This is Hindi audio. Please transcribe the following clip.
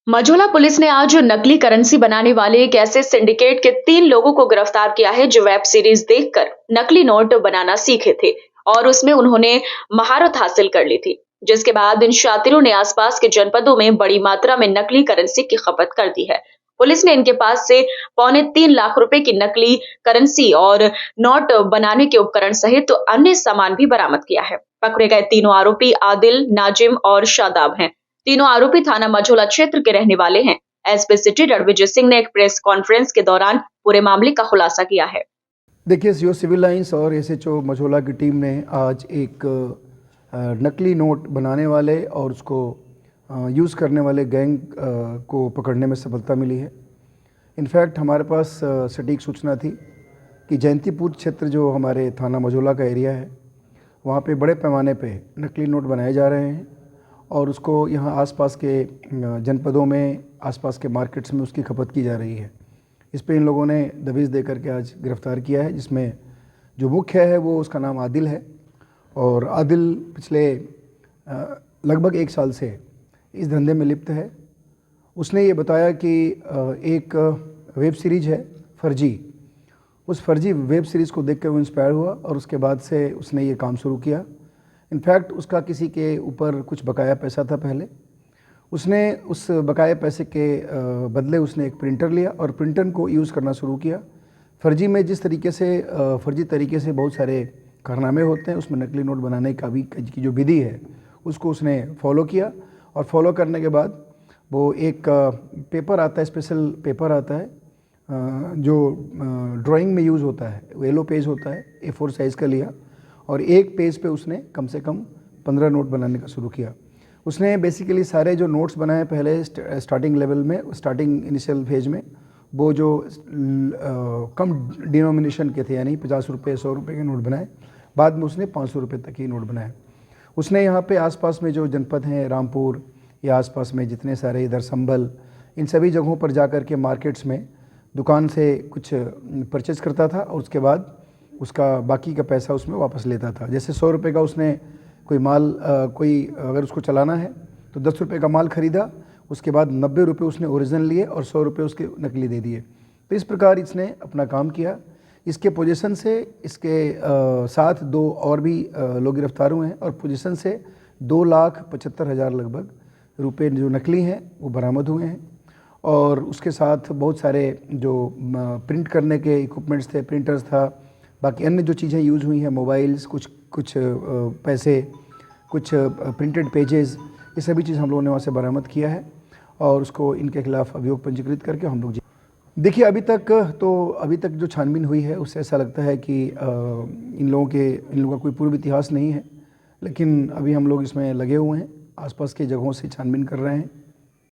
मझोला पुलिस ने आज नकली करेंसी बनाने वाले एक ऐसे सिंडिकेट के 3 लोगों को गिरफ्तार किया है जो वेब सीरीज देखकर नकली नोट बनाना सीखे थे और उसमें उन्होंने महारत हासिल कर ली थी। जिसके बाद इन शातिरों ने आसपास के जनपदों में बड़ी मात्रा में नकली करेंसी की खपत कर दी है। पुलिस ने इनके पास से 3.25 लाख रुपए की नकली करेंसी और नोट बनाने के उपकरण सहित अन्य सामान भी बरामद किया है। पकड़े गए तीनों आरोपी आदिल, नाजिम और शादाब हैं। तीनों आरोपी थाना मझोला क्षेत्र के रहने वाले हैं। एसपी सिटी रणविजय सिंह ने एक प्रेस कॉन्फ्रेंस के दौरान पूरे मामले का खुलासा किया है। देखिए, जो सिविल लाइंस और एसएचओ मझोला की टीम ने आज एक नकली नोट बनाने वाले और उसको यूज़ करने वाले गैंग को पकड़ने में सफलता मिली है। इनफैक्ट हमारे पास सटीक सूचना थी कि जयंतीपुर क्षेत्र जो हमारे थाना मझोला का एरिया है, वहाँ पे बड़े पैमाने पे नकली नोट बनाए जा रहे हैं और उसको यहाँ आसपास के जनपदों में, आसपास के मार्केट्स में उसकी खपत की जा रही है। इस पे इन लोगों ने दबिश दे करके आज गिरफ़्तार किया है, जिसमें जो मुख्य है वो उसका नाम आदिल है और आदिल पिछले लगभग 1 साल से इस धंधे में लिप्त है। उसने ये बताया कि एक वेब सीरीज़ है फर्जी, उस फर्जी वेब सीरीज़ को देख कर वो इंस्पायर हुआ और उसके बाद से उसने ये काम शुरू किया। इनफैक्ट उसका किसी के ऊपर कुछ बकाया पैसा था पहले, उसने उस बकाया पैसे के बदले उसने एक प्रिंटर लिया और प्रिंटर को यूज़ करना शुरू किया। फर्जी में जिस तरीके से फर्जी तरीके से बहुत सारे कारनामे होते हैं, उसमें नकली नोट बनाने का भी की जो विधि है उसको उसने फॉलो किया और फॉलो करने के बाद वो एक पेपर आता है, स्पेशल पेपर आता है जो ड्राइंग में यूज़ होता है, वो येलो पेज होता है, A4 साइज़ का लिया और एक पेज पे उसने कम से कम 15 नोट बनाने का शुरू किया। उसने बेसिकली सारे जो नोट्स बनाए पहले स्टार्टिंग लेवल में, स्टार्टिंग इनिशियल फेज में, वो जो कम डिनोमिनेशन के थे, यानी 50 रुपये 100 रुपये के नोट बनाए। बाद में उसने 500 रुपये तक ही नोट बनाए। उसने यहाँ पे आसपास में जो जनपद हैं, रामपुर या आसपास में जितने सारे इधर संभल, इन सभी जगहों पर जा कर के मार्केट्स में दुकान से कुछ परचेज़ करता था और उसके बाद उसका बाकी का पैसा उसमें वापस लेता था। जैसे 100 रुपये का उसने कोई माल कोई अगर उसको चलाना है तो 10 रुपये का माल ख़रीदा, उसके बाद 90 रुपये उसने ओरिजिनल लिए और 100 रुपये उसके नकली दे दिए। तो इस प्रकार इसने अपना काम किया। इसके पोजीशन से इसके साथ 2 और भी लोग गिरफ्तार हुए हैं और पोजीशन से 2,75,000 लगभग रुपये जो नकली हैं वो बरामद हुए हैं और उसके साथ बहुत सारे जो प्रिंट करने के इक्विपमेंट्स थे, प्रिंटर्स था, बाकी अन्य जो चीज़ें यूज़ हुई हैं, मोबाइल्स, कुछ पैसे, कुछ प्रिंटेड पेजेस, ये सभी चीज़ हम लोगों ने वहाँ से बरामद किया है और उसको इनके खिलाफ़ अभियोग पंजीकृत करके हम लोग देखिए अभी तक जो छानबीन हुई है उससे ऐसा लगता है कि इन लोगों का कोई पूर्व इतिहास नहीं है, लेकिन अभी हम लोग इसमें लगे हुए हैं, आसपास की जगहों से छानबीन कर रहे हैं।